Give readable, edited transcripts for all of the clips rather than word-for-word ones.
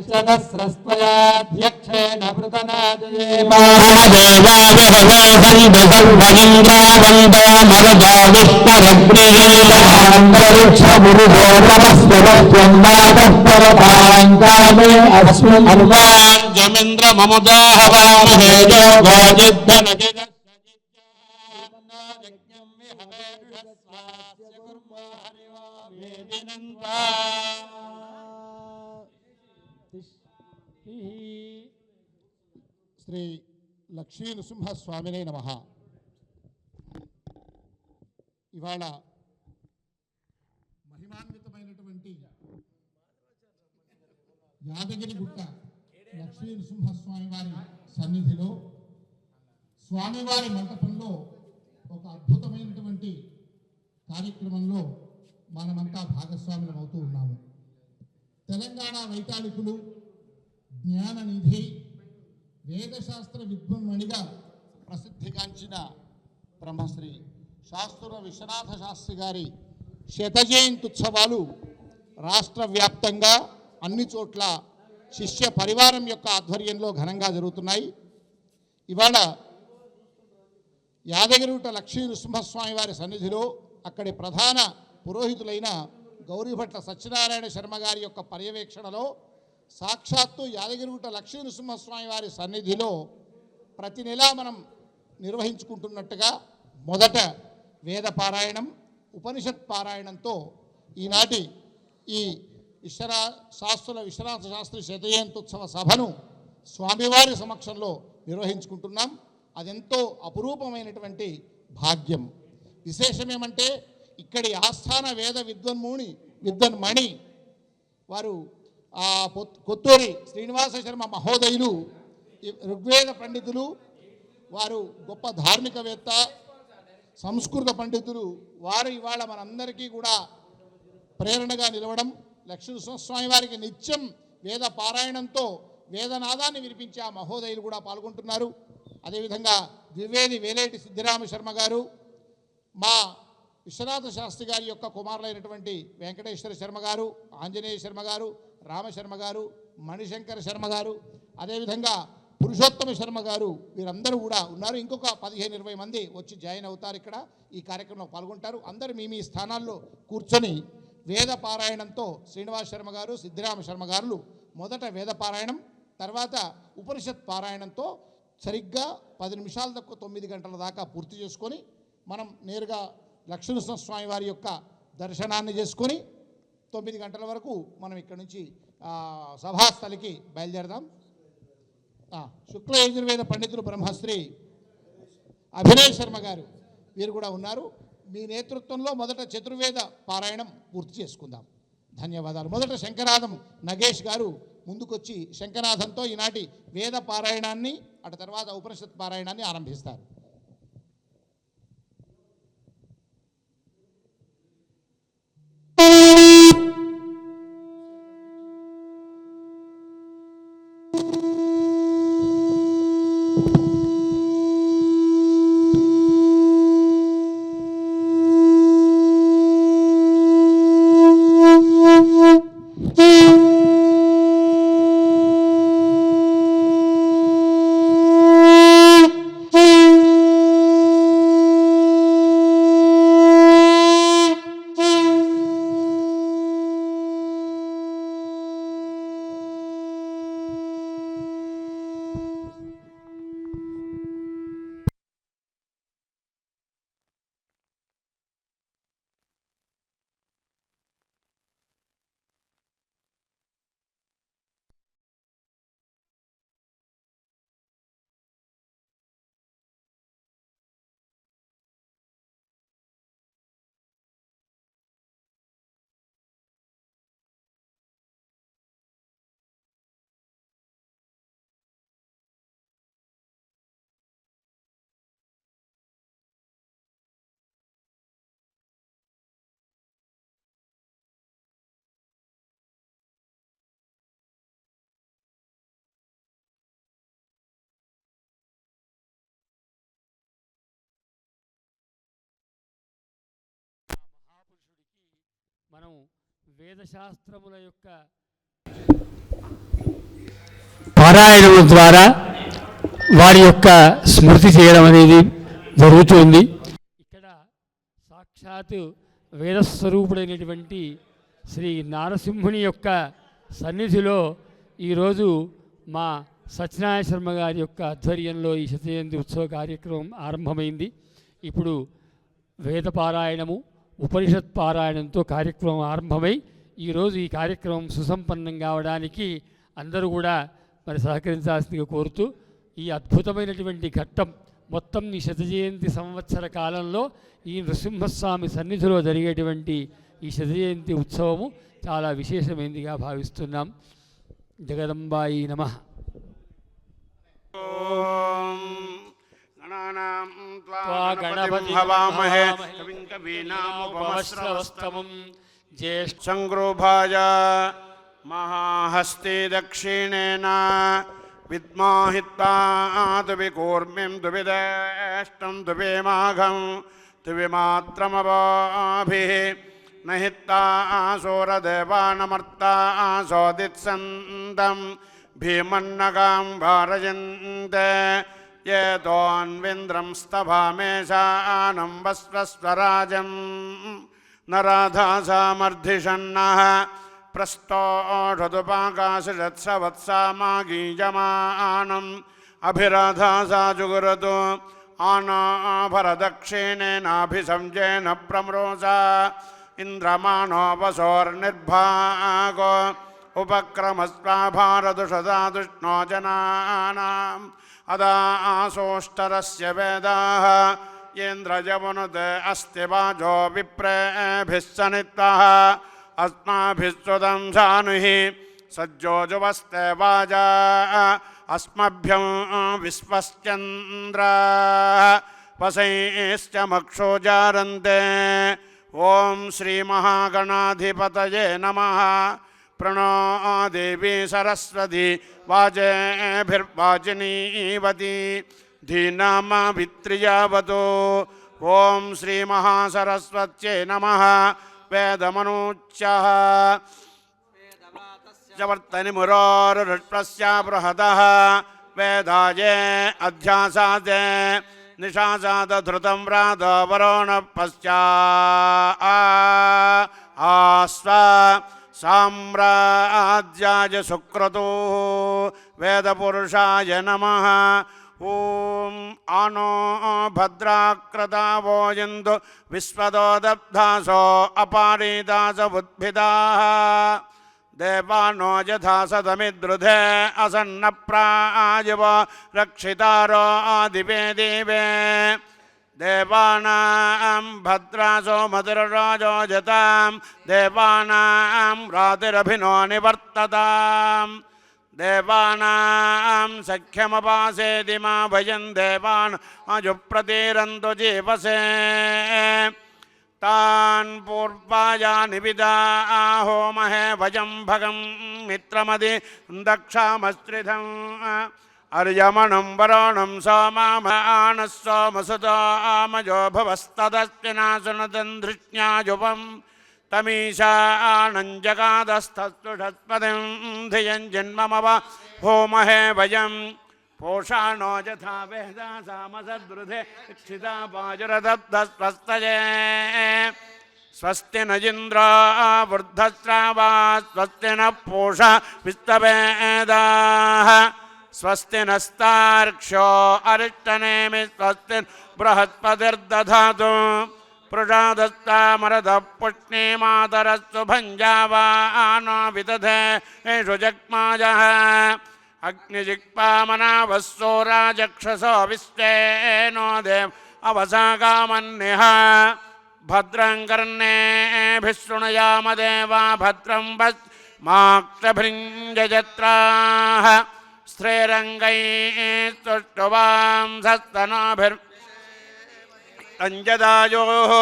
सहस्रस्त्वयाध्यक्षेण जमेन्द्र ममुदाहवामहे శ్రీ లక్ష్మీ నృసింహస్వామినే నమః. ఇవాళ మహిమాన్వితమైనటువంటి యాదగిరిగుట్ట లక్ష్మీ నృసింహస్వామి వారి సన్నిధిలో స్వామివారి మంటపంలో ఒక అద్భుతమైనటువంటి కార్యక్రమంలో మనమంతా భాగస్వాములం అవుతూ ఉన్నాము. తెలంగాణ వైతాళికులు, జ్ఞాననిధి, వేదశాస్త్ర విద్వన్మణిగా ప్రసిద్ధిగాంచిన బ్రహ్మశ్రీ శాస్త్ర విశ్వనాథ శాస్త్రి గారి శతజయంతి ఉత్సవాలు రాష్ట్ర వ్యాప్తంగా అన్ని చోట్ల శిష్య పరివారం యొక్క ఆధ్వర్యంలో ఘనంగా జరుగుతున్నాయి. ఇవాళ యాదగిరిగుట్ట లక్ష్మీ నృసింహస్వామి వారి సన్నిధిలో అక్కడి ప్రధాన పురోహితులైన గౌరీభట్ల సత్యనారాయణ శర్మ గారి యొక్క పర్యవేక్షణలో సాక్షాత్తు యాదగిరిగుట్ట లక్ష్మీ నృసింహస్వామి వారి సన్నిధిలో ప్రతి నెలా మనం నిర్వహించుకుంటున్నట్టుగా మొదట వేద పారాయణం, ఉపనిషత్ పారాయణంతో ఈనాటి ఈ శాస్త్రుల విశ్వనాథ శాస్త్రి శతజయంత్యుత్సవ సభను స్వామివారి సమక్షంలో నిర్వహించుకుంటున్నాం. అదెంతో అపురూపమైనటువంటి భాగ్యం. విశేషమేమంటే ఇక్కడి ఆస్థాన వేద విద్వన్మణి వారు కొత్తూరి శ్రీనివాస శర్మ మహోదయులు ఋగ్వేద పండితులు, వారు గొప్ప ధార్మికవేత్త, సంస్కృత పండితులు. వారు ఇవాళ మనందరికీ కూడా ప్రేరణగా నిలవడం, లక్ష్మీనరసింహస్వామి వారికి నిత్యం వేద పారాయణంతో వేదనాదాన్ని వినిపించే ఆ మహోదయులు కూడా పాల్గొంటున్నారు. అదేవిధంగా ద్వివేది వేలేటి సిద్ధిరామ శర్మ గారు, మా విశ్వనాథ శాస్త్రి గారి యొక్క కుమారులైనటువంటి వెంకటేశ్వర శర్మ గారు, ఆంజనేయ శర్మ గారు, రామశర్మ గారు, మణిశంకర శర్మ గారు, అదేవిధంగా పురుషోత్తమ శర్మ గారు, వీరందరూ కూడా ఉన్నారు. ఇంకొక 15-20 మంది వచ్చి జాయిన్ అవుతారు. ఇక్కడ ఈ కార్యక్రమంలో పాల్గొంటారు. అందరూ మీ స్థానాల్లో కూర్చొని వేద పారాయణంతో శ్రీనివాస శర్మ గారు, సిద్ధిరామ శర్మ గారు మొదట వేద పారాయణం, తర్వాత ఉపనిషత్ పారాయణంతో సరిగ్గా 10 నిమిషాల తక్కువ 9 గంటల దాకా పూర్తి చేసుకొని మనం నేరుగా లక్ష్మీనరసింహస్వామి వారి యొక్క దర్శనాన్ని చేసుకొని 9 గంటల వరకు మనం ఇక్కడ నుంచి సభాస్థలికి బయలుదేరదాం. శుక్ల యజుర్వేద పండితులు బ్రహ్మశ్రీ అభినయ్ శర్మ గారు వీరు కూడా ఉన్నారు. మీ నేతృత్వంలో మొదట చతుర్వేద పారాయణం పూర్తి చేసుకుందాం. ధన్యవాదాలు. మొదట శంకరాధం నగేష్ గారు ముందుకొచ్చి శంకరాధంతో ఈనాటి వేద పారాయణాన్ని, అటు తర్వాత ఉపనిషత్ పారాయణాన్ని ఆరంభిస్తారు. మనం వేదశాస్త్రముల యొక్క పారాయణం ద్వారా వారి యొక్క స్మృతి చేయడం అనేది జరుగుతుంది. ఇక్కడ సాక్షాత్తు వేదస్వరూపుడైనటువంటి శ్రీ నారసింహుని యొక్క సన్నిధిలో ఈరోజు మా సత్యనారాయణ శర్మ గారి యొక్క ఆధ్వర్యంలో ఈ శతజయంతి ఉత్సవ కార్యక్రమం ఆరంభమైంది. ఇప్పుడు వేద పారాయణము ఉపనిషత్ పారాయణంతో కార్యక్రమం ఆరంభమై ఈరోజు ఈ కార్యక్రమం సుసంపన్నం కావడానికి అందరూ కూడా మరి సహకరించాల్సిందిగా కోరుతూ ఈ అద్భుతమైనటువంటి ఘట్టం మొత్తం ఈ శతజయంతి సంవత్సర కాలంలో ఈ నృసింహస్వామి సన్నిధిలో జరిగేటువంటి ఈ శతజయంతి ఉత్సవము చాలా విశేషమైనదిగా భావిస్తున్నాం. జగదంబాయి నమః. గణపతిం హవామహే కవిం కవీనాముపమస్రవస్తమం జ్యేష్ఠంగృభాయ మహాహస్తే దక్షిణేన విద్మాహిత్వాదువికూర్మిం దువిదేష్టం దువేమాఘం దువిమాత్రమవాభిః నహిత్తాసోరదేవానమర్తాసోదిత్సందం భీమన్నగాం భారయంతే येतोऽन्विन्द्रं स्तभामेशानं वस्वस्वराजं नराधासामर्धिषन्नः प्रस्तोषदुपाकाशरत्सवत्सामागीयमानम् अभिराधासा जुगुरतु आनाभरदक्षिणेनाभिसंज्ञेन प्रम्रोषा इन्द्रमानो वसोर्निर्भागो उपक्रमस्वाभारदुषदादुष्णो जनानाम् अदासोष्टरस्य वेदाः येन्द्रजवनुते अस्ति वाजो विप्रेभिः सनित्वः अस्माभिस्त्वदं सानुः सज्जोजुवस्ते वाजा अस्मभ्यं विश्वश्चन्द्राः वसैश्च मक्षोजारन्ते ॐ श्रीमहागणाधिपतये नमः. प्रणो देवी सरस्वती वाजेभिर्वाजिनीवती धीनामावित्रियावतो. ॐ श्रीमहासरस्वत्यै नमः. वेदमनूच्यः वर्तनिमुरोरुष्पस्य बृहदः वेदाये अध्यासादे निशासादधृतं व्रातवरोणः पश्चास्व साम्राज्याय सुक्रतो वेदपुरुषाय नमः. ॐ आनो भद्राक्रतावो यन्तु विश्वतो दब्धासो अपारिदास उद्भिदाः देवानो यथा सदमिद्रुधे असन्नप्रायव रक्षितारो दिवे दिवे देवानां भद्रासो मधुरराजो जतां देवानां रातिरभिनो निवर्तताम् देवानां सख्यमपासेति मा भयं देवान् अजुप्रतीरन्तु जीवसे तान् पूर्वाया निविदा होमहे भजं भगं मित्रमदि दक्षामस्त्रिधम् अर्यमणं वरुणं सोमानः सोमसुतामजो भवस्तदस्तिनासुनदं धृष्ण्याजुपम् तमीशानं जगादस्तस्तुषत्पदिं धियं जन्ममव होमहे वयं पोषाणो यथा वेदासामसद्वृधे क्षिता पाजुरदब्धस्वस्तये स्वस्ति न इन्द्रो वृद्धस्रावा स्वस्ति न पूषा विस्तवेदाः स्वस्ति नस्तार्क्ष्यो अरिष्टनेमि स्वस्ति बृहस्पतिर्दधातु प्रजादस्तामरदः पुष्णीमातरस्तु भञ्जावानो विदधे एषु जग्माजः अग्निजिक्पामनावः सोराजक्षसो विश्वेनो देव अवसागामन्निह भद्रं कर्णेभिः शृणुयाम देवा भद्रं भस्माक्षभृञ्जत्राः स्त्रीरङ्गैः स्तुष्टुवांसस्तनोभिर् अञ्जदायोः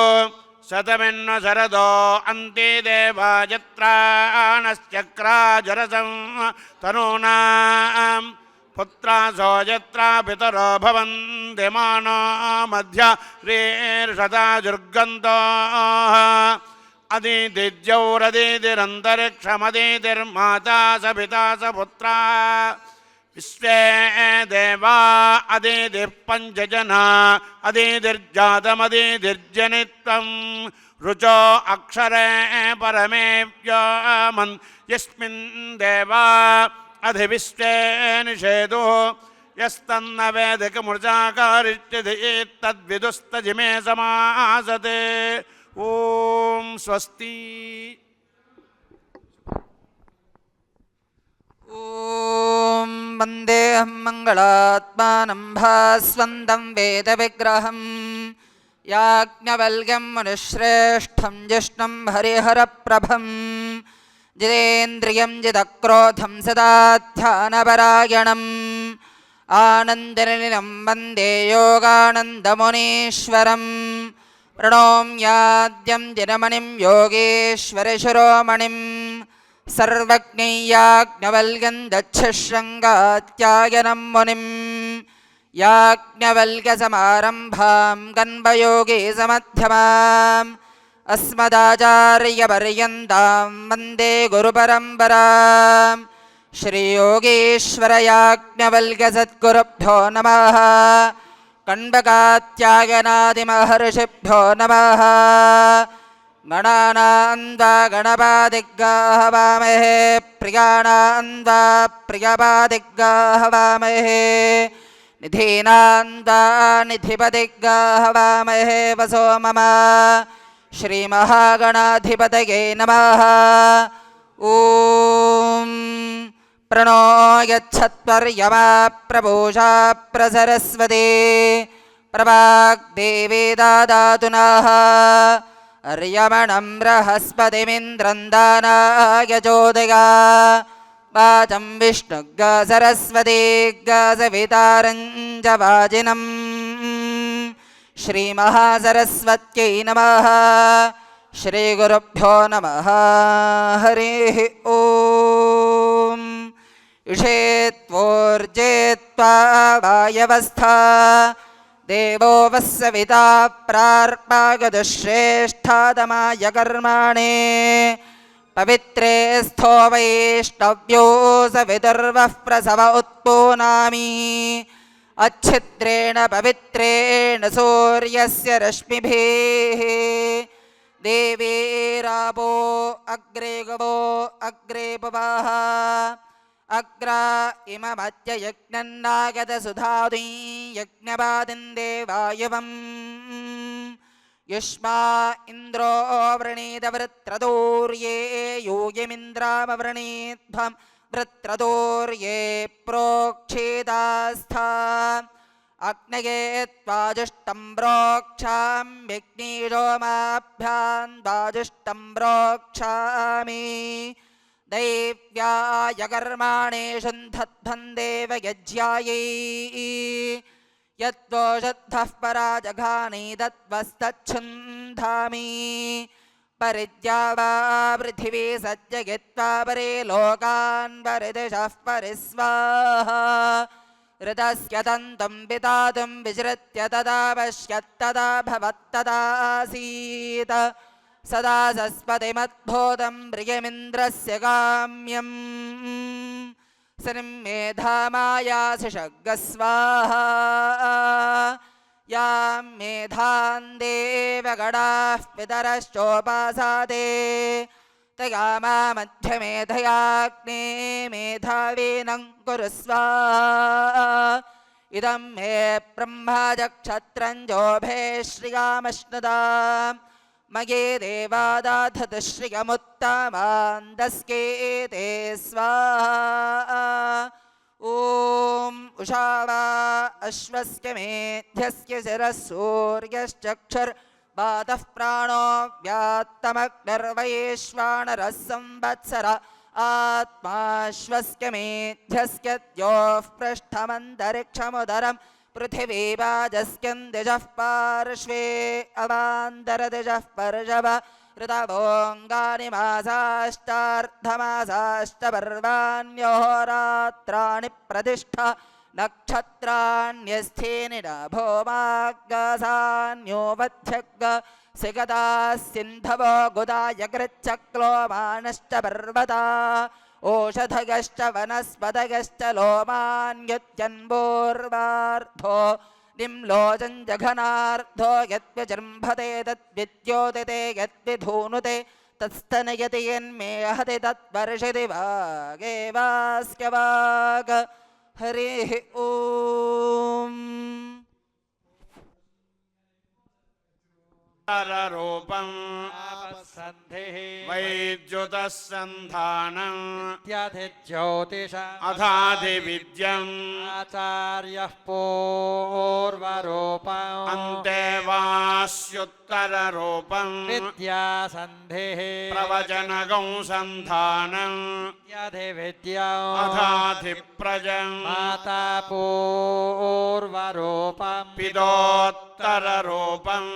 शतमिन्न शरदो अन्ते देवा यत्रानश्चक्राजरसं तनूनां पुत्रासो यत्रा पितरो भवन्ति मानो मध्या रेर्षता दुर्गन्तोः अदितिर्जौरदितिरन्तरिक्षमदितिर्माता स पिता स पुत्रा विश्वे देवा अदितिः पञ्चजना अदितिर्जातमदितिर्जनित्वं रुचो अक्षरे परमे व्योमन् यस्मिन् देवा अधिविश्वे निषेदो यस्तन्न वेदिकमृचाकारिष्यति तद्विदुस्तजिमे समासते ॐ स्वस्ति ॐ वन्देऽहं मङ्गलात्मानं भास्वन्तं वेदविग्रहं याज्ञवल्क्यं मुनिश्रेष्ठं जिष्णुं हरिहरप्रभं जितेन्द्रियं जितक्रोधं सदा ध्यानपरायणम् आनन्दनिलयं वन्दे योगानन्दमुनीश्वरं प्रणोम्याद्यं दिनमणिं योगेश्वरशिरोमणिं सर्वज्ञैयाज्ञवल्क्यं दक्षशृङ्गात्यायनं मुनिं याज्ञवल्क्यसमारम्भां कन्वयोगीसमध्यमाम् अस्मदाचार्यपर्यन्तां वन्दे गुरुपरम्पराम् श्रीयोगीश्वरयाज्ञवल्क्यसद्गुरुभ्यो नमः कण्वकात्यायनादिमहर्षिभ्यो नमः गणानान्वा गणपादिग्गाहवामहे प्रियाणान्वा प्रियपादिग्गाहवामहे निधीनान्वा निधिपदिग्गाहवामहे वसो मम श्रीमहागणाधिपतये नमः ॐ प्रणो यच्छत्वर्यमा प्रपूषा प्रसरस्वती प्रवाग्देवी ददातु नः अर्यमणं बृहस्पतिमिन्द्रं दानाय चोदया वाचं विष्णुग्गा सरस्वतीग्गा सवितारं च वाजिनं श्रीमहासरस्वत्यै नमः श्रीगुरुभ्यो नमः हरिः ॐ इषेत्वोर्जेत्वा वायवस्था देवो वस्सविता प्रार्पागदुश्रेष्ठादमाय कर्माणे पवित्रे स्थो वैष्णव्यो सवितुर्वः प्रसव उत्पूनामि अच्छिद्रेण पवित्रेण सूर्यस्य रश्मिभिः देवीरापो अग्रे गवो अग्रे पुवाः अग्रा इममद्य यज्ञन्नागतसुधादि यज्ञपादिं देवायवम् युष्मा इन्द्रो वृणीत वृत्रदूर्ये यूयमिन्द्रामवृणीध्वं वृत्रदूर्ये प्रोक्षेदास्था अग्नये त्वाजुष्टं प्रोक्षां यज्ञीरोमाभ्यां द्वाजुष्टं प्रोक्षामि दैव्याय कर्माणे शुन्धध्वं देव यज्ञायै यद्वोषद्धः पराजघानि तद्वस्तच्छुन्धामि परिद्या वा पृथिवी सज्जयित्वा परे लोकान् परिदिशः परिस्वाहा ऋतस्य तन्तुं पितातुं विसृत्य तदा पश्यत्तदा भवत्तदासीत् सदा सस्पतिमद्भूतं प्रियमिन्द्रस्य काम्यम् सन्मेधामायासिषग्गस्वाहा यां मेधां देवगणाः पितरश्चोपासाते तया मध्यमेधयाग्ने मेधावीनं कुरु स्वाहा इदं मे ब्रह्माजक्षत्रं जोभे श्रियामश्नुताम् मये देवादाधतु श्रियमुत्तमान्दस्केते स्वाहा ॐ उषावा अश्वस्य मेध्यस्य शिरः सूर्यश्चक्षुर्बाधः प्राणो व्यात्तमग्निर्वैश्वानरः संवत्सर आत्माश्वस्य मेध्यस्य द्योः पृष्ठमन्तरिक्षमुदरं पृथिवी वाजस्कन्दिजः पार्श्वे अवान्तरदिजः पर्षव ऋतवोऽङ्गानि मासाश्चार्धमासाश्च पर्वाण्योरात्राणि प्रतिष्ठा नक्षत्राण्यस्थीनि नभो माग्गासान्योपथ्यग् सिगदा सिन्धवो गुदायकृच्छक्लो मानश्च पर्वता ओषधगश्च वनस्पतगश्च लोमान्युत्यन्वोर्वार्धो निम्लोचञ्जघनार्धो यद्विजृम्भते तद्विद्योतिते यद्विधूनुते तत्स्तनयति यन्मे हति तद्वर्षति वागेवास्य वाग हरिः ॐ रूपं वैद्युतः सन्धानं ज्योतिष अथाधिविद्यम् आचार्यः पूर्वरूपम् अन्ते वास्युत्तररूपं विद्यासन्धिः प्रवचनगं सन्धानम् यधिविद्यम् अथाधिप्रजम् माता पूर्वरूपम् पितोत्तररूपम्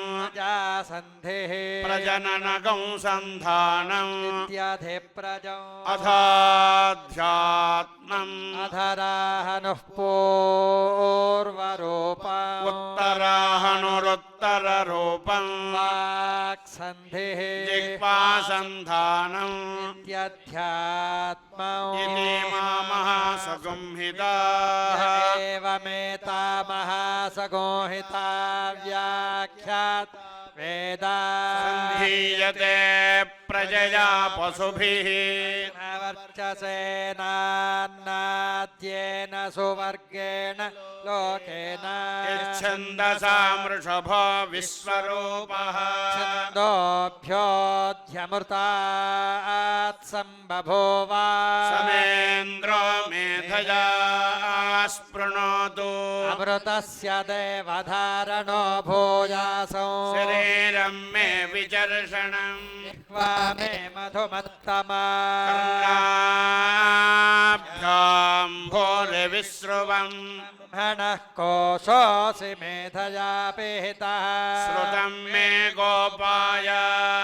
प्रजासन्धिः प्रजननगं सन्धानम् विद्याधिप्रजम् अथाध्यात्मम् अधराहनुः पूर्वरूपम् उत्तराहनुरुत्तररूपम् वाक्सन्धिः जिह्वासन्धानम् इत्यध्यात्मम् इति मामः सगुंहिता एवमेतामः सगोहिता व्याख्यात् वेदा सन्धीयते प्रजया पशुभिः वर्चसेनान्नाद्येन सुवर्गेण लोकेन यच्छन्दसा मृषभो विश्वरूपः छन्दोभ्योऽध्यमृतात् सम्बभूव समेन्द्रो मेधया स्पृणोतु अमृतस्य देवधारणो भूयासो शरीरं मे विचर्षणम् मे मधुमत्तमा कर्णाभ्यां भोरिविश्रुवम् ब्रह्मणः कोशोऽसि मेधया पिहितः श्रुतं मे गोपाय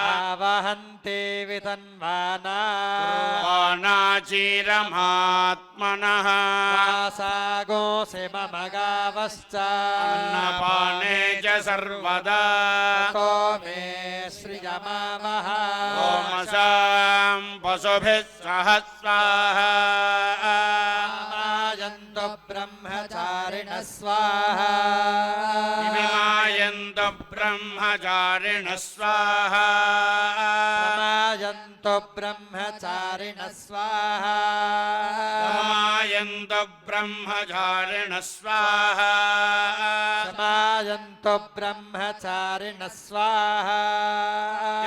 आवहन्ति वितन्वाना वानाचीरमात्मनः वासागोऽसि मम गावश्च अन्नपाने च सर्वदा को मे श्रियमामः गोमसां पशुभिः सह स्वाहा मायन्तु ब्रह्मचारिणः स्वाहा विमायन्तु ब्रह्मचारिणः स्वाहा मायन्तु ब्रह्मचारिणः स्वाहा मायन्तु ब्रह्मचारिणः स्वाहा समायन्तु ब्रह्मचारिणः स्वाहा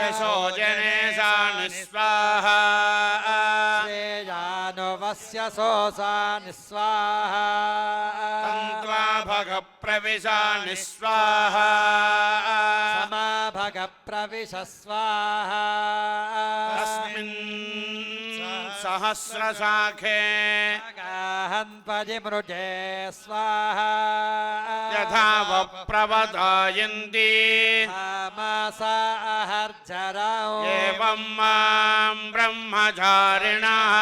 यशो जने सा निस्वाहा श्रेयानुवस्य सोऽसा निस्वाहा तन्त्वा भगप्रविशा निस्वाहा समा भगप्रविश स्वाहा तस्मिन् सहस्रशाखे गाहन्त्वजिमृजे स्वाहा यथा वप्रवदायन्ति तामसा अहर्जरौ एवं मां ब्रह्मचारिणः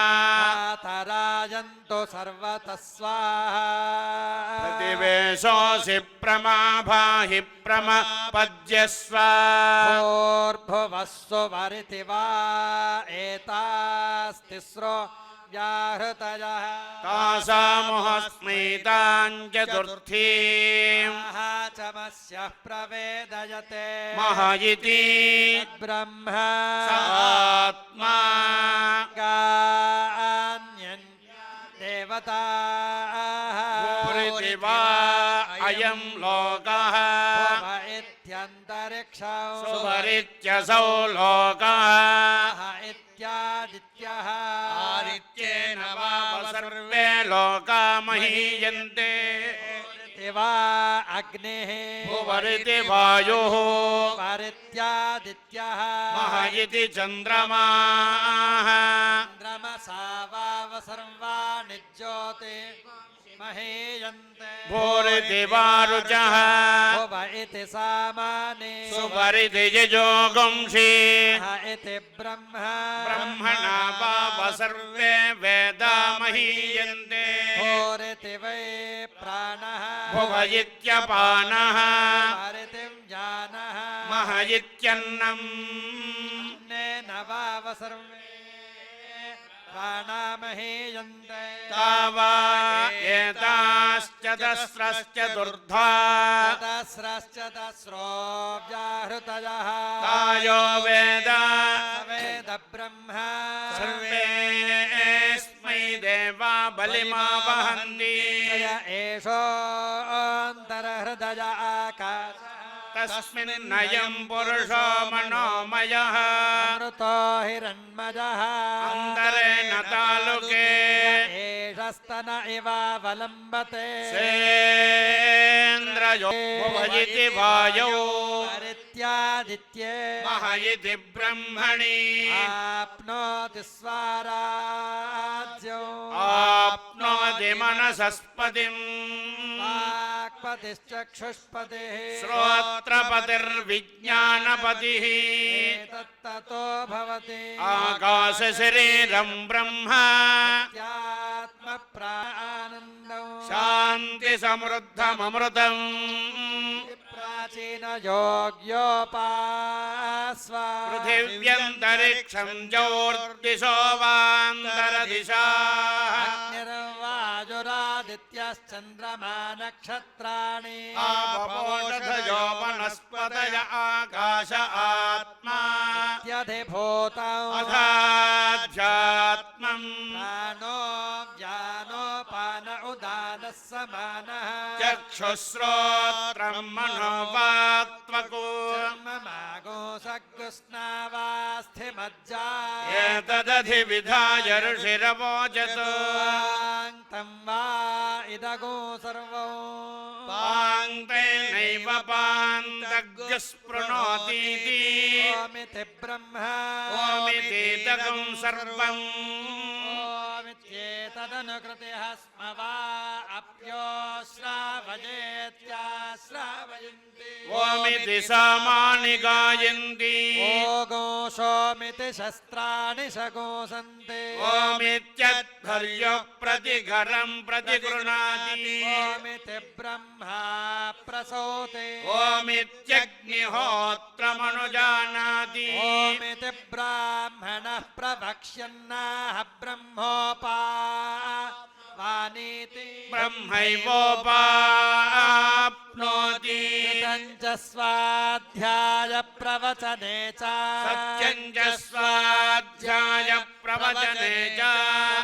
तरायन्तु सर्वतः स्वाहा प्रतिवेशोऽसि प्रमाभाहि प्रमपद्यस्व भूर्भुवस्सु वरिति वा एतास्तिस्रो व्याहृतयः तासामुहस्मैतां चतुर्थीं चमस्यः प्रवेदयते मह इति ब्रह्म स आत्मा गान्यन् देवताः भूरिति वा अयं लोकः इत्यन्तरिक्षौ सुवरित्यसौ लोकः इत्यादित्यः आदित्येन वा सर्वे लोका महीयन्ते वा अग्निः भुवरिति वायुः परित्यादित्यः मह इति चन्द्रमाः चन्द्रमसा वाव सर्वाणि ज्योति महीयन्ते भूरिति वारुचः भुव इति सामानि सुवरिति यजोगुंषि इति ब्रह्म ब्रह्मणा वाव सर्वे वेदा महीयन्ते भूरिति वै प्राणः भुव इत्यपानः परितिं जानः महयित्यन्नम् अन्नेन वाव सर्वे प्राणामहेयन्ते तावा एताश्चतस्रश्चतुर्धा तस्रश्च तस्रो व्याहृतयः तायो वेद वेद ब्रह्म सर्वेऽस्मै देवा बलिमा वहन्ति य एषोऽन्तर्हृदय आकाश तस्मिन्नयं पुरुषो मनोमयः अमृतो हिरण्मयः अन्तरेण तालुके एषस्तन इवावलम्बते सेन्द्रयो भवयति वायौ परित्यादित्ये महयति ब्रह्मणि आप्नोति स्वाराज्यो आप्नोति मनसस्पतिम् वाक्पतिश्चक्षुष्पतिः श्रोत्रपतिर्विज्ञानपतिः तत्ततो भवति आकाशशरीरं ब्रह्म आत्मप्रानन्दौ शान्तिसमृद्धममृतम् प्राचीनयोग्योपास्वा पृथिव्यन्तरिक्षं ज्योर्दिशो वान्तरदिशा निर्वाजुरादित्यश्चन्द्रमा नक्षत्राणि आपवोषधयो वनस्पतय आकाश आत्मा यधिभूतौ अथाध्यात्मम् प्राणो व्यानोपान उदानः समानः चक्षुश्रोत्रं मनोवाक्त्वको मागो सग्स्नावास्थिमज्जा एतदधिविधाय ऋषिरवोचत् तं वा इदगो सर्वो पाङ्क्तेनैव पान्तग्स्पृणोतीति ओमिति ब्रह्म ओमितीतकं सर्वम् ओमित्येतदनुकृतिः स्म वा अप्यो श्रावयेत्याश्रावयन्ति ओमिति सामानि गायन्ति ओगोषोमिति शस्त्राणि शगोसन्ति ओमित्यध्वर्यो प्रतिघरं प्रतिगृह्णाति ओमिति ब्रह्मा प्रसूते ओमित्यग्निहोत्रमनुजानाति ओमिति ब्राह्मणः प्रवक्ष्यन्नाह ब्रह्मोपावानीति ब्रह्मैवोपाप्नोति कृतं च स्वाध्याय प्रवचने च सत्यं च स्वाध्याय प्रवचने च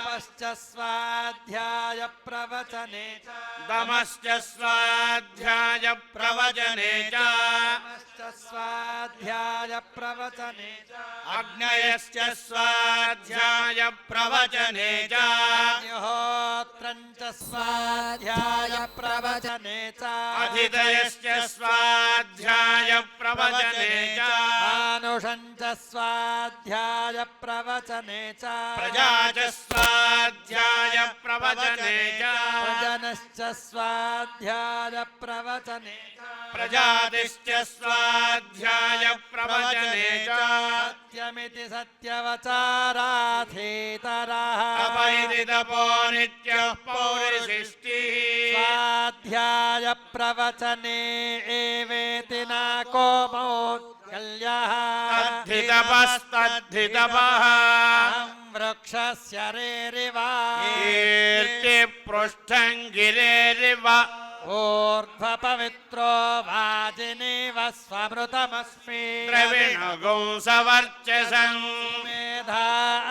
तपश्च स्वाध्याय प्रवचने च दमश्च स्वाध्याय प्रवचने च तमश्च स्वाध्याय प्रवचने च अग्नयश्च स्वाध्याय प्रवचने च अग्निहोत्रं च स्वाध्याय प्रवचने च अधिदयश्च स्वाध्याय प्रवचने च मानुषं च स्वाध्याय प्रवचने च प्रजा च स्वाध्याय प्रवचने च प्रजनश्च स्वाध्याय प्रवचने च प्रजातिश्च स्वाध्याय प्रवचने च सत्यमिति सत्यवचाराधीतरः तपैति तपो नित्यः पौरिशिष्टिः स्वाध्याय प्रवचने एवेति न कोमो कल्यः तद्धितपस्तद्धितपः वृक्षस्य रेरिव कीर्तिपृष्ठं गिरेरिव ऊर्ध्वपवित्रो वाजिनीव स्वमृतमस्मि द्रविणगुं सवर्चसं मेधा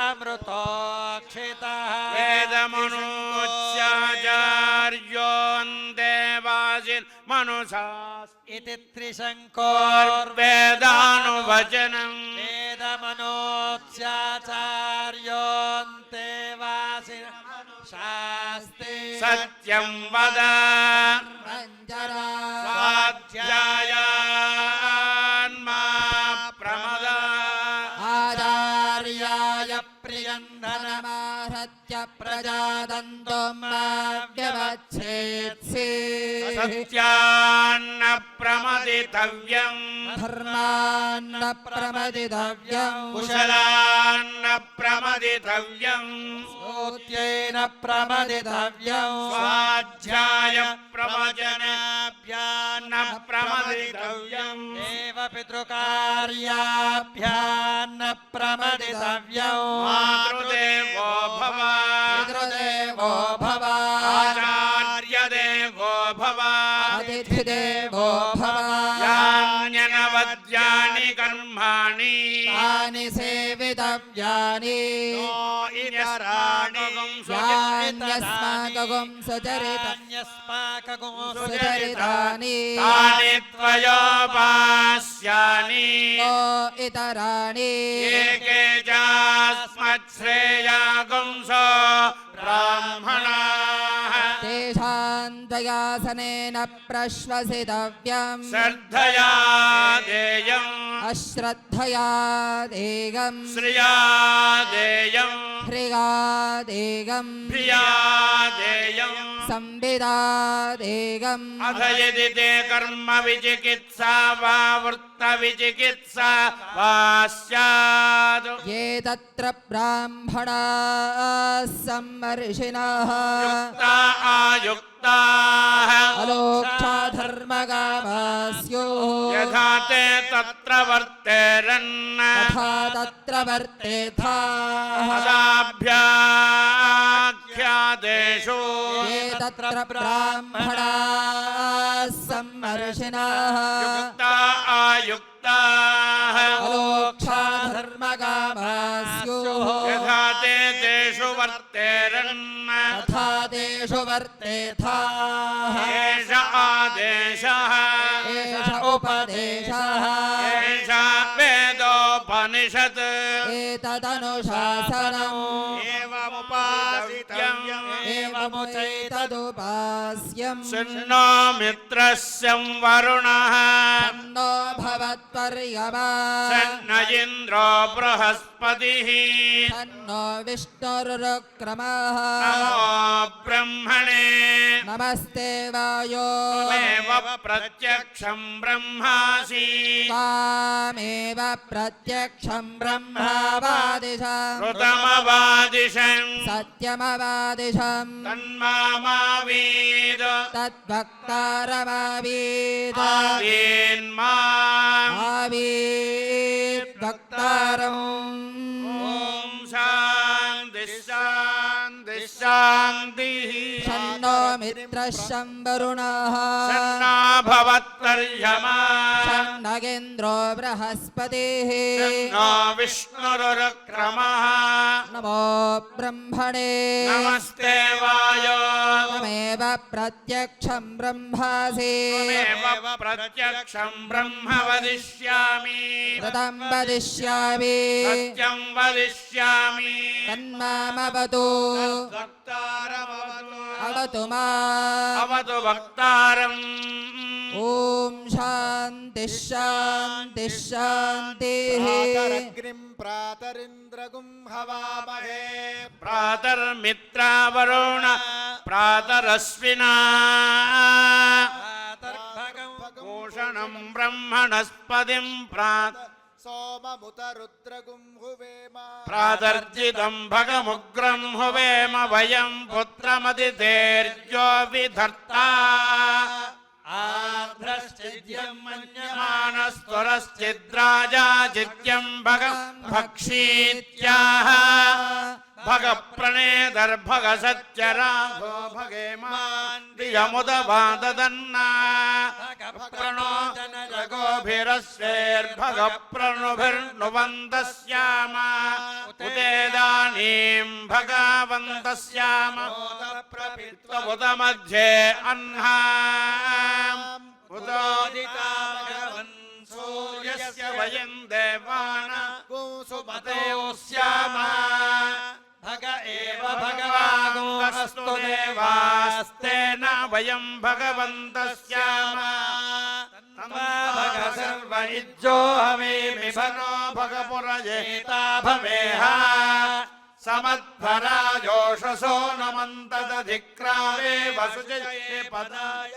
अमृतोक्षितः वेदमनुच्याचार्योऽन्देवासिन् मनुषास् इति त्रिशङ्कोर्वेदानुवचनम् वेदमनोच्याचार्योऽन्ते वासि शास्ति सत्यं वद स्वाध्यायान्मा प्रमद आचार्याय प्रियन्धनमाहत्य प्रजादन्तोमाव्यवच्छेत्सि सत्यान्न प्रमदितव्यम् धर्मान्न प्रमदितव्यम् कुशलान्न प्रमदितव्यम् स्तोत्येन प्रमदितव्यम् स्वाध्याय प्रवचनाभ्यान्न प्रमदितव्यम् देव पितृकार्याभ्यान्न प्रमदितव्यम् मातृदेवो भव पितृदेवो भव आचार्यदेवो भव अतिथिदेवो भव यान्यनवद्यानि कर्माणि तानि सेवितव्यानि नो इतराणि यान्यस्माकं सुचरितानि तानि त्वयोपास्यानि नो इतराणि एके चास्मच्छ्रेयागुंसो ब्राह्मणाः तेषां त्वयासनेन प्रश्वसितव्यम् श्रद्धया देयम् अश्रद्धया देयम् श्रिया देयम् ह्रिया देयम् प्रिया देयम् संविदा देयम् अथ यदि ते कर्म विचिकित्सा वा वृत्त विचिकित्सा वा स्यात् ये तत्र ब्राह्मणाः सम्मर्षिणः युक्ता आयुक्ताः अलोक्षा धर्मकामास्युः यथा ते तत्र वर्तेरन् तथा तत्र वर्तेथाः तदाभ्याख्यादेषु ये तत्र ब्राह्मणाः सम्मर्षिणः युक्ता आयुक्ताः अलोक्षा धर्मकामास्युः यथा ते तेषु वर्तेरन् तथा तेषु वर्तेथाः एष आदेशः एष उपदेशः एष वेदोपनिषत् एतदनुशासनम् एवमुपासितव्यम् एवमुचैतदुपास्यम् सुन्नो मित्रस्य वरुणः तन्नो भवत्पर्यमा सन्न इन्द्रो बृहस्पतिः तन्नो विष्णुरुक्रमः नमो ब्रह्मणे नमस्ते वायो त्वमेव प्रत्यक्षं ब्रह्मासि त्वामेव प्रत्यक्षं ब्रह्मावादिशम् ऋतमवादिशन् सत्यमवादिशम् तन्मामावीद तद्भक्तारमावीद आवीन्माम् आवीद्भक्तारम् ॐ शान्ति शान्ति शान्तिः शन्नो मित्रः शं वरुणः सन्ना भवत्पर्यमा शन्नगेन्द्रो बृहस्पतिः सन्नो विष्णुरुक्रमः नमो ब्रह्मणे नमस्ते वायो त्वमेव प्रत्यक्षं ब्रह्मासि त्वमेव प्रत्यक्षं ब्रह्म वदिष्यामि व्रतं वदिष्यामि सत्यं वदिष्यामि तन्मामवतु वक्तारमवतु अवतु मा अवतु वक्तारम् ॐ शान्तिः शान्तिः शान्तिः प्रातरिन्द्रगुं हवामहे प्रातर्मित्रावरुण प्रातरश्विना भूषणं ब्रह्मणस्पतिं सोममुतरुद्रगुं हुवेम प्रातर्जितं भगमुग्रं हुवेम वयं पुत्रमतितेर्यो विधर्ता आर्द्रश्चिद्यं मन्यमानः मानस्त्वरश्चिद्राजाचिद्यं भगं भक्षीत्याह भगप्रणेदर्भग सत्यराघो भगेमान्दियमुदवाददन्ना प्रणो जनजगोभिरस्वेर्भगप्रणुभिर्नुवन्दस्याम उदेदानीं भगवन्तस्याम उदमध्ये अह्नाम् उदोदिता भगवन् सूर्यस्य वयं देवान सुमतेस्याम भग एव भगवागोऽस्तु देवास्तेन वयं भगवन्तस्याम भग सर्व इज्जो हमेमि भनो भगपुरजेता भवेह సమధ్వరాజోషసో నమంతదధిక్రావే వసుజయే పదాయ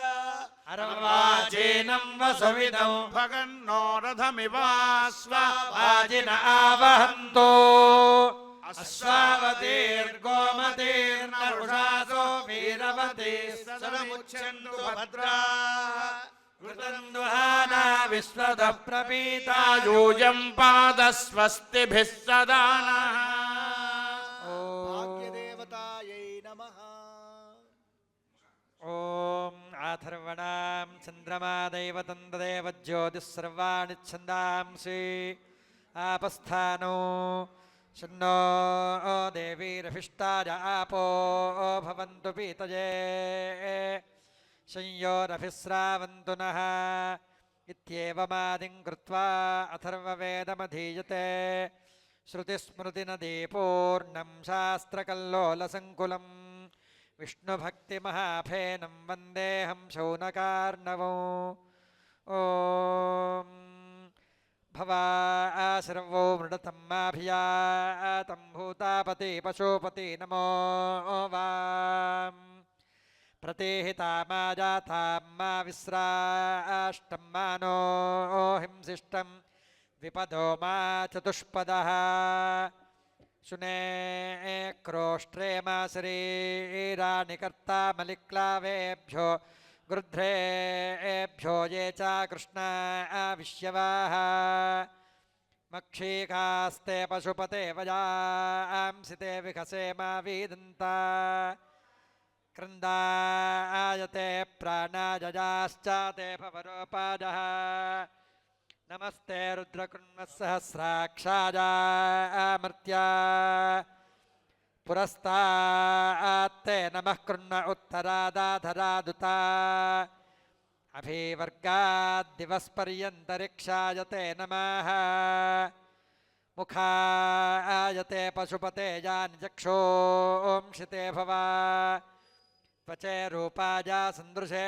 అర్వాచీనం వసువిదౌ భగన్నో రథమివాస్వాజిన ఆవహంతో అశ్వావతీర్గోమతీర్నరుషాసో వీరవతే సరముచ్ఛందు భద్రా కృతందుహానా విశ్వద ప్రపీతా యూయం పాదస్వస్తిభిः సదా నః. భాగ్యదేవతాయై నమః. ఓం ఆథర్వణాం చంద్రమా దైవతం తదేవ జ్యోతిః సర్వాణి ఛందాంసి ఆపస్థానో శన్నో దేవీరభిష్టాయ ఆపో భవంతు పీతయే సంయోరభిస్రావంతు నః ఇత్యేవమాదిం కృత్వా అథర్వవేదమధీయతే శృతిస్మృతినదీపూర్ణం శాస్త్రకల్లోలసంకులం విష్ణుభక్తిమహాఫేనం వందేహం శౌనకార్ణవం. ఓం భవా శర్వో మృడతం మాభియాతం భూతాపతి పశుపతి నమో వాం ప్రతిహితామాజాతాం మా విశ్రాష్టం మానో హింసిష్టం విపదో మా చతుష్పదః శునే క్రోష్ట్రే మా శరీరాణి కర్తా మలిక్లావేభ్యో గృధ్రేభ్యో ఏ చ కృష్ణ విశ్యవాః మక్షీకాస్తే పశుపతే వయాంసితే వికసే మా వీదంతా క్రందాయతే ప్రాణాయజాశ్చాతే భవరోపాజః నమస్తే రుద్రకృణ్మసహస్రాక్షాజామర్త్యా పురస్తాత్తే నమః కృణ ఉత్తరాదాధరాదుతా అభివర్గాద్దివస్పర్యంతరిక్షాయతే నమః ముఖాయతే పశుపతే యాని చక్షోంషితే భవా त्वचे रूपाजा सन्दृशे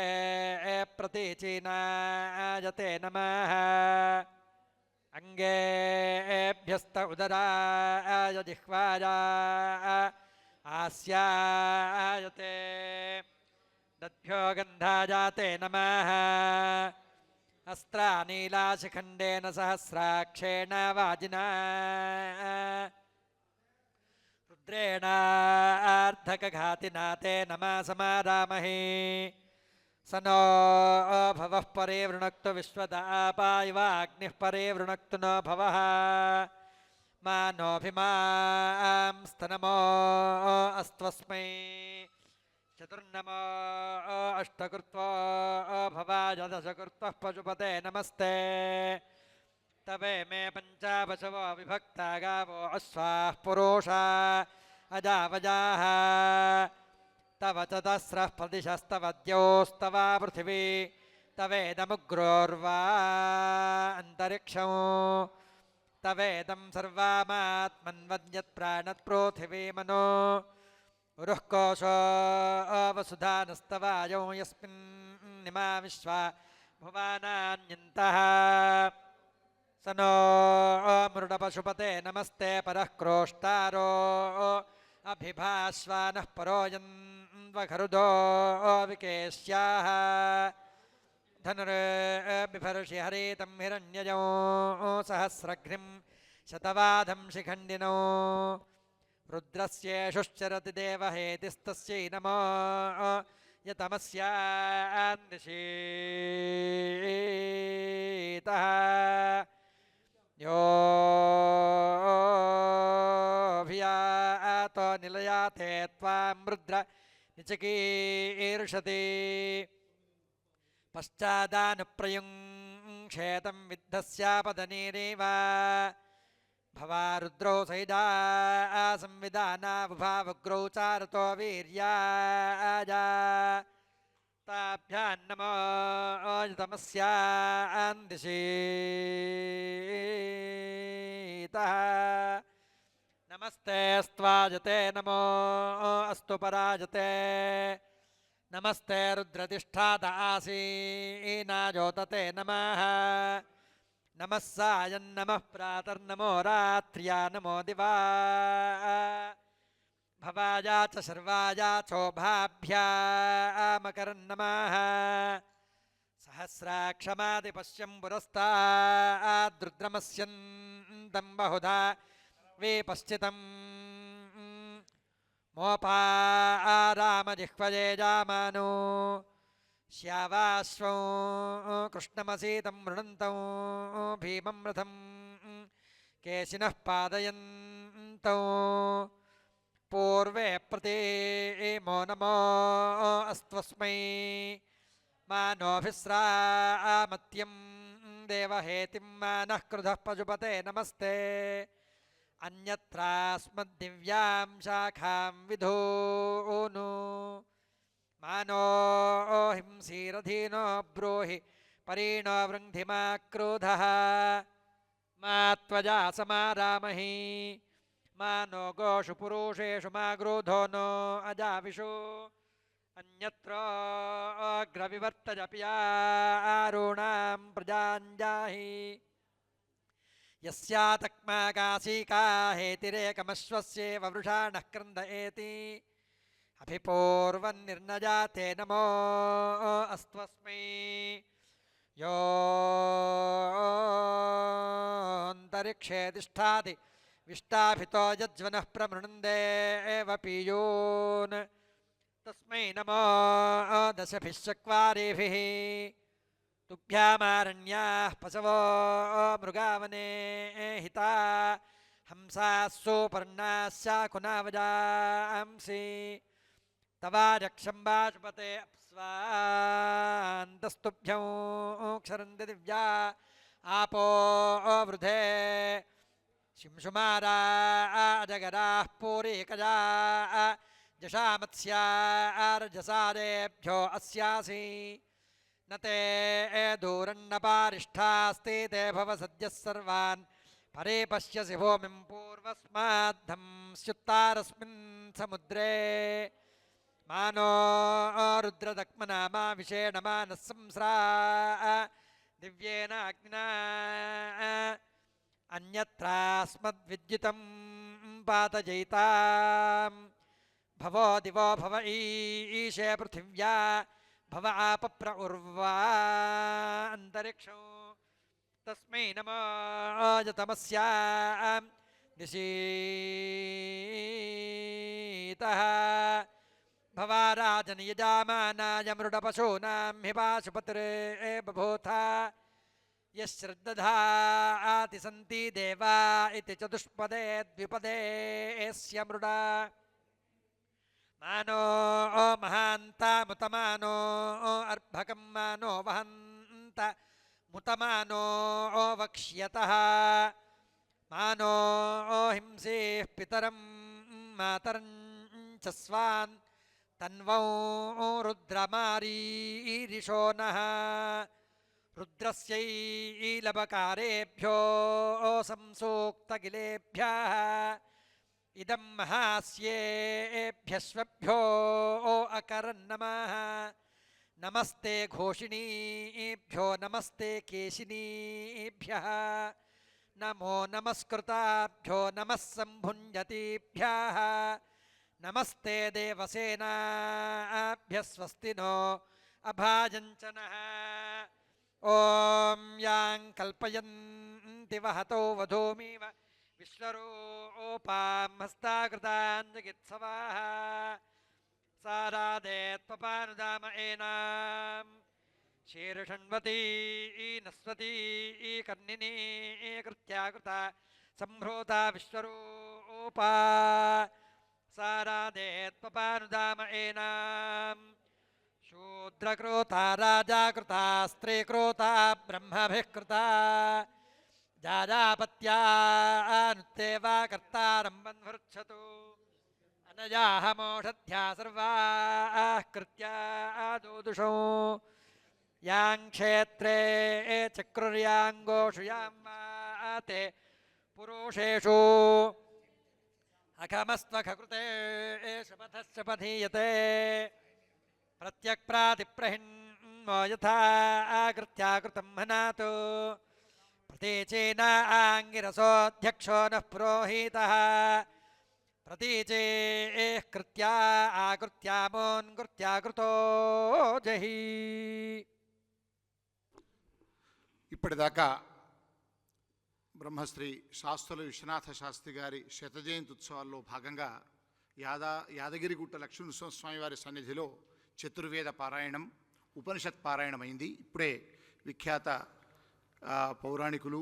प्रतीचीनायते नमः अङ्गेभ्यस्त उदराय जिह्वाया आस्यायते दद्भ्यो गन्धाजाते नमः अस्त्रानीलाशिखण्डेन सहस्राक्षेण वाजिना रुद्रेणार्धकघातिना ते नमः समारामहे स नो भवः परे वृणक्तु विश्वदापायिवाग्निः परे वृणक्तु नो भवः मानोऽभिमांस्तनमो अस्त्वस्मै चतुर्नमो अष्टकृत्वो भवाय दशकृत्वः पशुपते नमस्ते तवे मे पञ्चापशवो विभक्ता गावो अश्वाः पुरुषा अजावजाः तव च तस्रः प्रदिशस्तव द्योस्तवा पृथिवी तवेदमुग्रोर्वा अन्तरिक्षं तवेदं सर्वामात्मन्वद्यत्प्राणत्पृथिवी मनो उरुः कोशो वसुधानस्तवायो यस्मिन्निमा विश्वा भुवानान्यन्तः स नो मृडपशुपते नमस्ते परः क्रोष्टारो अभिभाश्वानः परो यन्वखरुदो विकेश्याः धनुर्बिभर्षि हरितं हिरण्यजो सहस्रघ्निं शतवाधं शिखण्डिनो रुद्रस्येषुश्चरति देवहेतिस्तस्यै नमो यतमस्यान्दिशीतः योऽभियातो निलयाते त्वां रुद्र निचकीर्षति पश्चादानुप्रयुङ्क्षेतं विद्धस्यापदनीरेव भवा रुद्रो सैदा संविधानावुभावग्रौ चारतो वीर्याजा ताभ्यान्नमो यतमस्यान्दिशीतः नमस्ते स्त्वाजते नमो अस्तु पराजते नमस्ते रुद्रतिष्ठात आसीनाजोतते नमः नमः सायं नमः प्रातर्नमो रात्र्या नमो दिवा भवाया च शर्वाया चोभाभ्यामकरं नमः सहस्राक्षमादिपश्यं पुरस्ताद्रुद्रमस्यन्तं बहुधा विपश्चितं मोपारामजिह्वये जामानो श्यावाश्वो कृष्णमसीतं मृणन्तं भीमं रथं केशिनः पादयन्तौ पूर्वे प्रतीमो नमो अस्त्वस्मै मानोभिस्रामत्यं देवहेतिं मानः क्रुधः पशुपते नमस्ते अन्यत्रास्मद्दिव्यां शाखां विधूनु मानो हिंसीरधीनो ब्रूहि परीणो वृन्धि मा क्रोधः मा त्वजा समारामहि मा नो गोषु पुरुषेषु मा क्रोधो नो अजाविषु अन्यत्रोऽग्रविवर्तजप्यारूणां प्रजाञ्जाहि यस्यातक्माकाशीका हेतिरेकमश्वस्येव वृषाणः क्रन्द एति अभिपूर्वन्निर्नजाते नमो अस्त्वस्मै योऽन्तरिक्षे तिष्ठाति विष्टाभितो यज्वनः प्रमृणन्दे एव पीयून् तस्मै नमो दशभिः चक्वारिभिः तुभ्यामारण्याः पशवो मृगावने हिता हंसाः सुपर्णाः शाकुनावजांसि तवाजक्षम्बाशुपते अप्स्वान्तस्तुभ्यं क्षरन्ति दिव्या आपो वृधे शिंशुमाराजगराः पूरीकजा जशामत्स्यार्जसारेभ्यो अस्यासि न ते दूरन्न पारिष्ठास्ति ते भव सद्यः सर्वान् परे पश्यसि भूमिं पूर्वस्माद्धं स्युत्तारस्मिन् समुद्रे मानो रुद्रदक्मनामा विषेण मानः संस्रा दिव्येन अग्निना अन्यत्रास्मद्विद्युतं पातजयिताम् भवो दिवो भव ईशे पृथिव्या भव आपप्र उर्वा अन्तरिक्षो तस्मै नमो यतमस्यां दिशीतः भवाराजन यजामानाय मृडपशूनां हिपाशुपतिरे बभूथा यश्रद्दधाति सन्ति देवा इति चतुष्पदे द्विपदे एस्य मृडा मानो महान्ता मुतमानो अर्भकं मानो वहन्त मुतमानो वक्ष्यतः मानो हिंसीः पितरं मातरं च स्वान् तन्वो रुद्रमारीरिषो नः रुद्रस्यैलबकारेभ्यो संसूक्तगिलेभ्यः इदं महास्येभ्यश्वभ्यो अकरन्नमः नमस्ते घोषिणीभ्यो नमस्ते केशिनीभ्यः नमो नमस्कृताभ्यो नमः सम्भुञ्जतीभ्यः नमस्ते देवसेनाभ्यः स्वस्ति नो अभाजञ्चनः ॐ यां कल्पयन्ति वहतो वधूमिव विश्वरूपां हस्ताकृताञ्जगित्सवाः सारादे त्वपानुदाम एनां शीर्षण्वती नस्वती कर्णिनी कृत्याकृता सम्भ्रूता विश्वरूपा सारादे त्वपानुदाम एनां शूद्रकृता राजाकृता स्त्रीकृता ब्रह्मभिः कृता जाजापत्यानुत्तेवा कर्तारं बन्धुर्च्छतु अनयाहमोषध्या सर्वाः कृत्या दोदुषो यां क्षेत्रे चक्रुर्याङ्गोषु यां माते पुरुषेषु अखमस्त्वखकृते शपथश्च पधीयते प्रत्यक्प्रातिप्रहिन्मो यथा आकृत्याकृतं हनातु प्रतीचेन आङ्गिरसोऽध्यक्षो नः पुरोहितः ప్రతీచే కృత్యా ఆకృత్యామోన్కృత్యాకృతో జహి. ఇప్పటిదాకా బ్రహ్మశ్రీ శాస్త్రుల విశ్వనాథ శాస్త్రి గారి శత జయంతి ఉత్సవాల్లో భాగంగా యాదగిరిగుట్ట లక్ష్మీనరసింహస్వామి వారి సన్నిధిలో చతుర్వేద పారాయణం, ఉపనిషత్ పారాయణమైంది. ఇప్పుడే విఖ్యాత పౌరాణికులు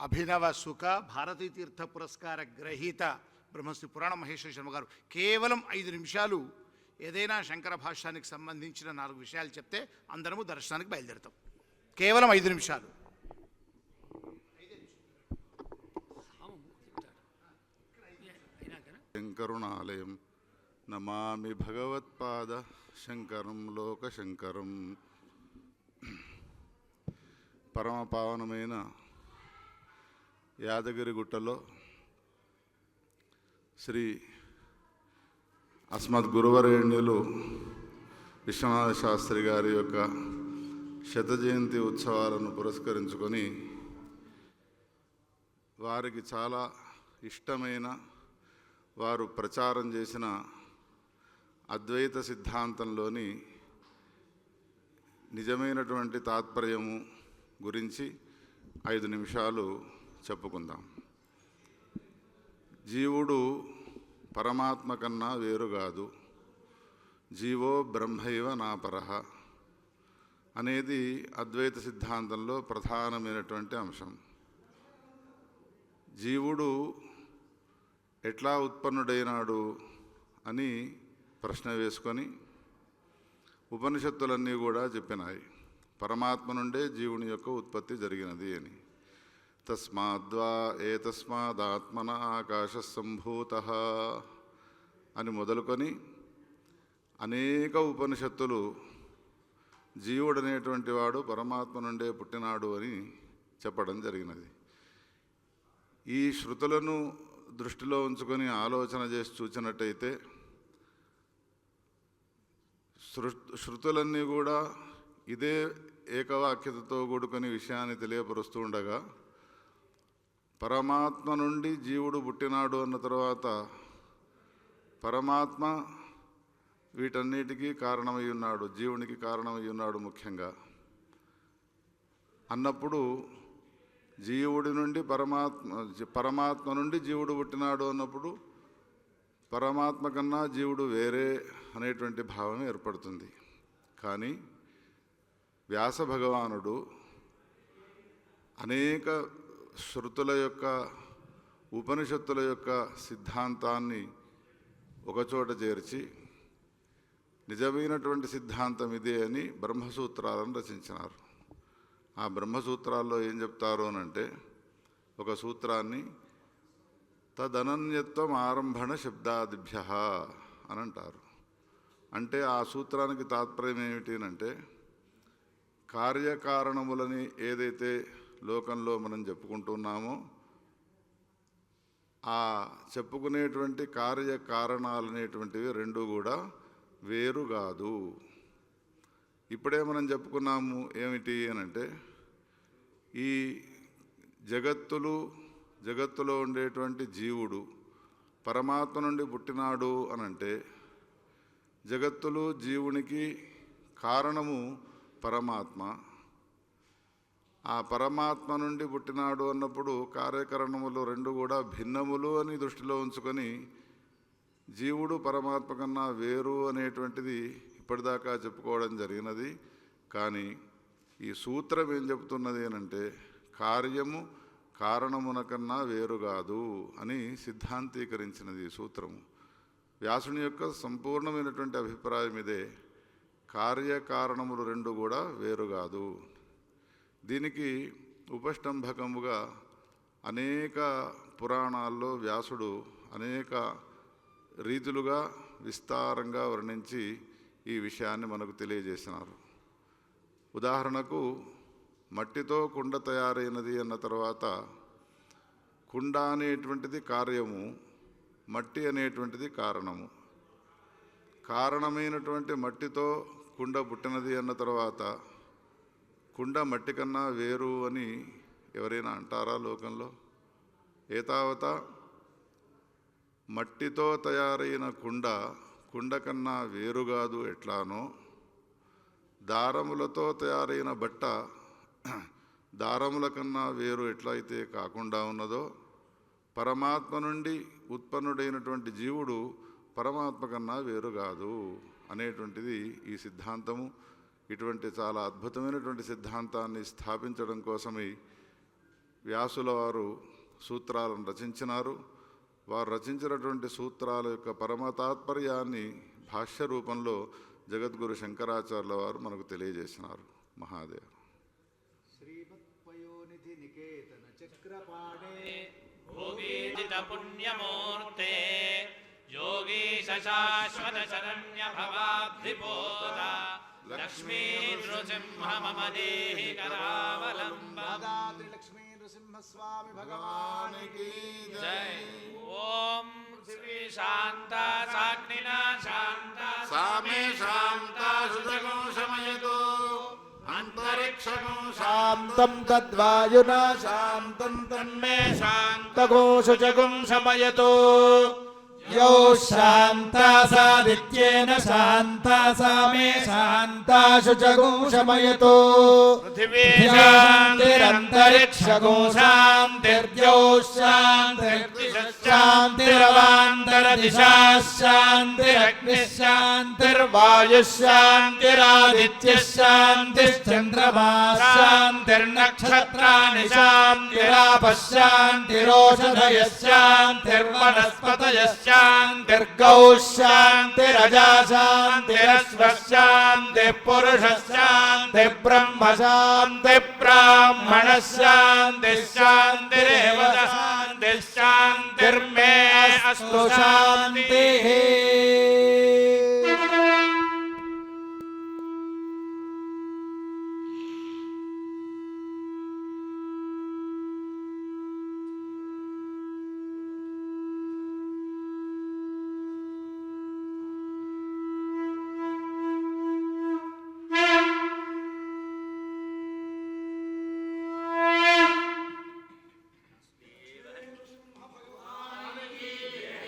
అభినవ సుఖ భారతీ తీర్థ పురస్కార గ్రహీత బ్రహ్మశ్రీ పురాణ మహేశ్వర శర్మ గారు కేవలం 5 నిమిషాలు ఏదైనా శంకర భాష్యానికి సంబంధించిన 4 విషయాలు చెప్తే అందరము దర్శనానికి బయలుదేరుతాం. కేవలం 5 నిమిషాలు. శంకరుణాలయం నమామి భగవత్పాద శంకరం లోకశంకరం. పరమపావనమైన యాదగిరిగుట్టలో శ్రీ అస్మద్ గురువరేణ్యులు విశ్వనాథ శాస్త్రి గారి యొక్క శత జయంతి ఉత్సవాలను పురస్కరించుకొని వారికి చాలా ఇష్టమైన, వారు ప్రచారం చేసిన అద్వైత సిద్ధాంతంలోని నిజమైనటువంటి తాత్పర్యము గురించి 5 నిమిషాలు చెప్పుకుందాం. జీవుడు పరమాత్మ కన్నా వేరు కాదు, జీవో బ్రహ్మైవ నాపరః అనేది అద్వైత సిద్ధాంతంలో ప్రధానమైనటువంటి అంశం. జీవుడు ఎట్లా ఉత్పన్నుడైనాడు అని ప్రశ్న వేసుకొని ఉపనిషత్తులన్నీ కూడా చెప్పినాయి. పరమాత్మ నుండే జీవుని యొక్క ఉత్పత్తి జరిగినది అని. తస్మాద్వా ఏతస్మాదాత్మన ఆకాశ సంభూతః అని మొదలుకొని అనేక ఉపనిషత్తులు జీవుడనేటువంటి వాడు పరమాత్మ నుండే పుట్టినాడు అని చెప్పడం జరిగినది. ఈ శృతులను దృష్టిలో ఉంచుకొని ఆలోచన చేసి చూసినట్టయితే శృతులన్నీ కూడా ఇదే ఏకవాక్యతతో కూడుకొని విషయాన్ని తెలియపరుస్తూ ఉండగా, పరమాత్మ నుండి జీవుడు పుట్టినాడు అన్న తర్వాత పరమాత్మ వీటన్నిటికీ కారణమై ఉన్నాడు, జీవునికి కారణమై ఉన్నాడు ముఖ్యంగా అన్నప్పుడు, జీవుడి నుండి పరమాత్మ నుండి జీవుడు పుట్టినాడు అన్నప్పుడు పరమాత్మ కన్నా జీవుడు వేరే అనేటువంటి భావం ఏర్పడుతుంది. కానీ వ్యాస భగవానుడు అనేక శృతుల యొక్క, ఉపనిషత్తుల యొక్క సిద్ధాంతాన్ని ఒకచోట చేర్చి నిజమైనటువంటి సిద్ధాంతం ఇదే అని బ్రహ్మసూత్రాలను రచించినారు. ఆ బ్రహ్మసూత్రాల్లో ఏం చెప్తారు అనంటే, ఒక సూత్రాన్ని తదనన్యత్వం ఆరంభణ శబ్దాదిభ్య అని అంటారు. అంటే ఆ సూత్రానికి తాత్పర్యం ఏమిటి అంటే, కార్యకారణములని ఏదైతే లోకంలో మనం చెప్పుకుంటున్నామో ఆ చెప్పుకునేటువంటి కార్యకారణాలు అనేటువంటివి రెండు కూడా వేరు కాదు. ఇప్పుడే మనం చెప్పుకున్నాము ఏమిటి అనంటే, ఈ జగత్తులో ఉండేటువంటి జీవుడు పరమాత్మ నుండి పుట్టినాడు అనంటే, జగత్తులు జీవునికి కారణము పరమాత్మ. ఆ పరమాత్మ నుండి పుట్టినాడు అన్నప్పుడు కార్యకరణములు రెండు కూడా భిన్నములు అని దృష్టిలో ఉంచుకొని జీవుడు పరమాత్మ కన్నా వేరు అనేటువంటిది ఇప్పటిదాకా చెప్పుకోవడం జరిగినది. కానీ ఈ సూత్రం ఏం చెబుతున్నది అనంటే, కార్యము కారణమున కన్నా వేరు కాదు అని సిద్ధాంతీకరించినది ఈ సూత్రము. వ్యాసుని యొక్క సంపూర్ణమైనటువంటి అభిప్రాయం ఇదే, కార్యకారణములు రెండు కూడా వేరు కాదు. దీనికి ఉపష్టంభకముగా అనేక పురాణాల్లో వ్యాసుడు అనేక రీతులుగా విస్తారంగా వర్ణించి ఈ విషయాన్ని మనకు తెలియజేసినారు. ఉదాహరణకు, మట్టితో కుండ తయారైనది అన్న తర్వాత కుండ అనేటువంటిది కార్యము, మట్టి అనేటువంటిది కారణము. కారణమైనటువంటి మట్టితో కుండ పుట్టినది అన్న తర్వాత కుండ మట్టి కన్నా వేరు అని ఎవరైనా అంటారా లోకంలో? ఏతావత మట్టితో తయారైన కుండ కన్నా వేరుగాదు ఎట్లానో, దారములతో తయారైన బట్ట దారముల కన్నా వేరు ఎట్లయితే కాకుండా ఉన్నదో, పరమాత్మ నుండి ఉత్పన్నుడైనటువంటి జీవుడు పరమాత్మ కన్నా వేరు కాదు అనేటువంటిది ఈ సిద్ధాంతము. ఇటువంటి చాలా అద్భుతమైనటువంటి సిద్ధాంతాన్ని స్థాపించడం కోసమై వ్యాసుల వారు సూత్రాలను రచించినారు. వారు రచించినటువంటి సూత్రాల యొక్క పరమ తాత్పర్యాన్ని భాష్య రూపంలో జగద్గురు శంకరాచార్యుల వారు మనకు తెలియజేసినారు. మహాదేవ. శ్రీమత్పయోనిధి నికేతన చక్రపాణే భోగీజిత పుణ్యమూర్తే యోగీశ శాశ్వత శరణ్య భవాబ్ధిపోత లక్ష్మీ నృసింహ మమ దేహి కరావలంబ. దాదాద్రి లక్ష్మీ నృసింహస్వామి భగవానికి జై. ఓం శ్రీ శాంత సాగ్నినా శాంత సామే శాంతా సుజగో శమయతో అంతరిక్షగో శాంతం తద్వాయునా శాంతం తన్మే శాంతఘోషజగుం శమయతో. యౌ శాంతా సాదిత్యేన శాంతా సా మే శాంతా శుచగుం శమయతో. పృథివీ శాంతిరంతరిక్షగో శాంతిర్ద్యౌ శాంతిరవాంతరదిశా శాంతిరగ్నిః శాంతిర్వాయుః శాంతిరాదిత్యః శాంతిశ్చంద్రమాః శాంతిర్నక్షత్రాణి శాంతిరాపః శాంతిరోషధయః శాంతిర్వనస్పతయః శాంతిర్గౌ శాంతిరజా శాంతిరశ్వః శాంతిః పురుషः శాంతిః బ్రహ్మ శాంతిః బ్రాహ్మణः శాంతిః శాంతిరేవ శాంతిః శాంతిర్మే అస్తు శాంతిః.